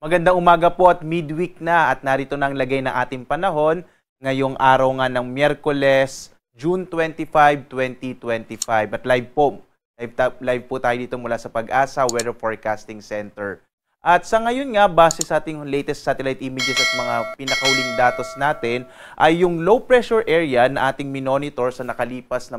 Magandang umaga po at midweek na at narito na ang lagay ng ating panahon ngayong araw nga ng Miyerkules, June 25, 2025. At live po tayo dito mula sa Pag-asa Weather Forecasting Center. At sa ngayon nga, base sa ating latest satellite images at mga pinakauling datos natin, ay yung low pressure area na ating minonitor sa nakalipas na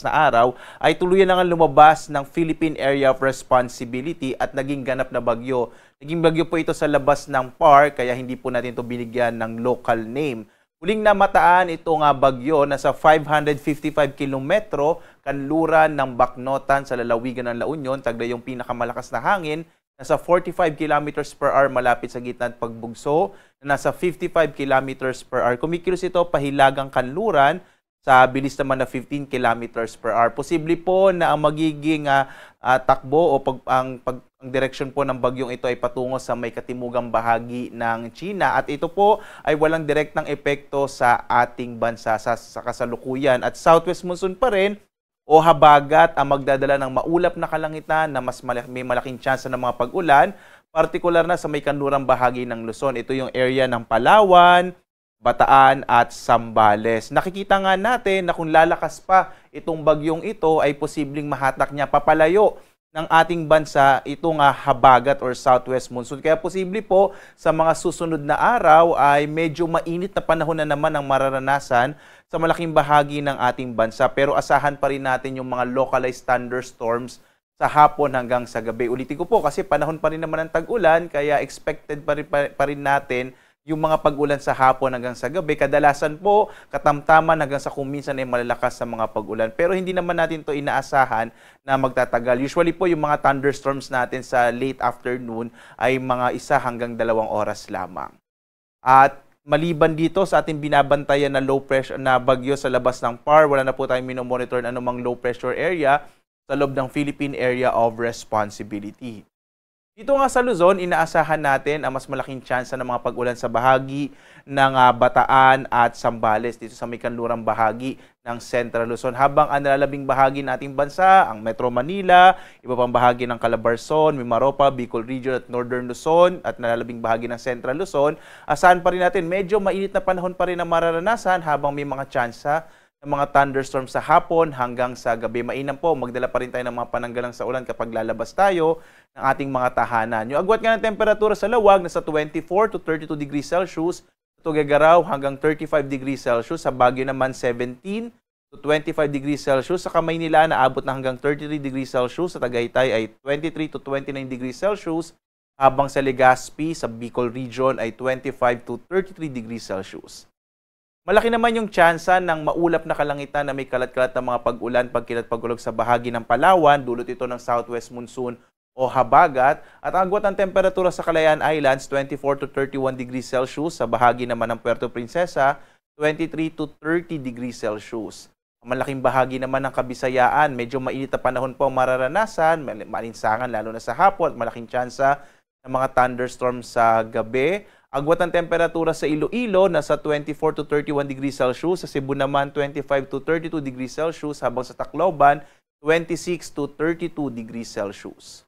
araw, ay tuluyan na nga lumabas ng Philippine Area of Responsibility at naging ganap na bagyo. Naging bagyo po ito sa labas ng PAR, kaya hindi po natin ito binigyan ng local name. Huling namataan itong bagyo na sa 555 kilometro kanluran ng Bacnotan sa lalawigan ng La Union, taglay yung pinakamalakas na hangin, nasa 45 kilometers per hour malapit sa gitna at pagbugso, nasa 55 kilometers per hour. Kumikilos ito pahilagang kanluran sa bilis naman na 15 kilometers per hour. Posible po na ang magiging takbo o ang direksyon po ng bagyong ito ay patungo sa may katimugang bahagi ng China at ito po ay walang direktang epekto sa ating bansa sa kasalukuyan. At southwest monsoon pa rin o habagat ang magdadala ng maulap na kalangitan na may malaking tsansa ng mga pag-ulan, partikular na sa may kanlurang bahagi ng Luzon. Ito yung area ng Palawan, Bataan at Zambales. Nakikita nga natin na kung lalakas pa itong bagyong ito ay posibleng mahatak niya papalayo ng ating bansa itong habagat or southwest monsoon. Kaya posible po sa mga susunod na araw ay medyo mainit na panahon na naman ang mararanasan sa malaking bahagi ng ating bansa. Pero asahan pa rin natin yung mga localized thunderstorms sa hapon hanggang sa gabi. Ulitin ko po kasi panahon pa rin naman ng tag-ulan kaya expected pa rin natin yung mga pag-ulan sa hapon hanggang sa gabi. Kadalasan po, katamtaman hanggang sa kung minsan ay malalakas sa mga pag-ulan. Pero hindi naman natin to inaasahan na magtatagal. Usually po, yung mga thunderstorms natin sa late afternoon ay mga 1 hanggang 2 oras lamang. At maliban dito sa ating binabantayan na low pressure na bagyo sa labas ng PAR, wala na po tayong minomonitor na anumang low pressure area sa loob ng Philippine Area of Responsibility. Dito nga sa Luzon, inaasahan natin ang mas malaking tsansa ng mga pag-ulan sa bahagi ng Bataan at Zambales dito sa may kanlurang bahagi ng Central Luzon. Habang ang nalalabing bahagi ng ating bansa, ang Metro Manila, iba pang bahagi ng Calabarzon, Mimaropa, Bicol Region at Northern Luzon at nalalabing bahagi ng Central Luzon, asahan pa rin natin medyo mainit na panahon pa rin ang mararanasan habang may mga tsansa ng mga thunderstorms sa hapon hanggang sa gabi. Mainam po, magdala pa rin tayo ng mga pananggalang sa ulan kapag lalabas tayo ng ating mga tahanan. Yung agwat nga ng temperatura sa lawag nasa 24 to 32 degrees Celsius, sa Tuguegarao hanggang 35 degrees Celsius, sa Baguio naman 17 to 25 degrees Celsius, sa Kamaynilaan naabot na hanggang 33 degrees Celsius, sa Tagaytay ay 23 to 29 degrees Celsius, habang sa Legazpi sa Bicol Region ay 25 to 33 degrees Celsius. Malaki naman yung tsansa ng maulap na kalangitan na may kalat-kalat na mga pag-ulan pagkilat-pagulog sa bahagi ng Palawan, dulot ito ng southwest monsoon o habagat, at ang agwat ng temperatura sa Kalayaan Islands 24 to 31 degrees Celsius, sa bahagi naman ng Puerto Princesa 23 to 30 degrees Celsius. Ang malaking bahagi naman ng Kabisayaan, medyo mainit na panahon po ang mararanasan, malinsangan lalo na sa hapon at malaking tsansa ng mga thunderstorms sa gabi. Agwat ng temperatura sa Iloilo nasa 24 to 31 degrees Celsius, sa Cebu naman 25 to 32 degrees Celsius, habang sa Tacloban 26 to 32 degrees Celsius.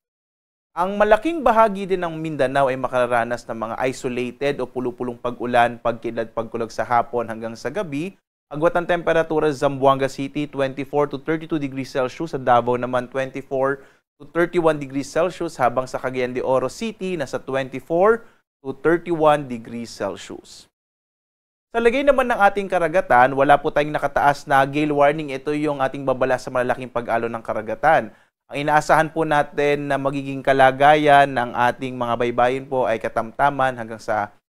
Ang malaking bahagi din ng Mindanao ay makararanas ng mga isolated o pulupulong pag-ulan, pagkilad-pagkulog sa hapon hanggang sa gabi. Agwat ng temperatura sa Zamboanga City 24 to 32 degrees Celsius, sa Davao naman 24 to 31 degrees Celsius, habang sa Cagayan de Oro City nasa 24 to 31 degrees Celsius. Sa lagay naman ng ating karagatan, wala po tayong nakataas na gale warning. Ito yung ating babala sa malalaking pag-alon ng karagatan. Ang inaasahan po natin na magiging kalagayan ng ating mga baybayin po ay katamtaman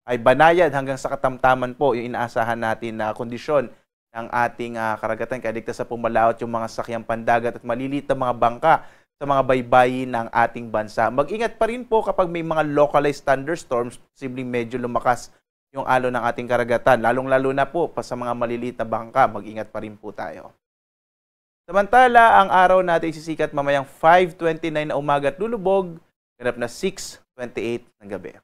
ay banayad hanggang sa katamtaman po yung inaasahan natin na kondisyon ng ating karagatan. Kaya ligtas sa pumalaot yung mga sakyang pandagat at maliliit na mga bangka sa mga baybayin ng ating bansa. Mag-ingat pa rin po kapag may mga localized thunderstorms, posibleng medyo lumakas yung alon ng ating karagatan. Lalong-lalo na po pa sa mga maliliit na bangka, mag-ingat pa rin po tayo. Samantala, ang araw natin sisikat mamayang 5:29 na umaga at lulubog, ganap na 6:28 ng gabi.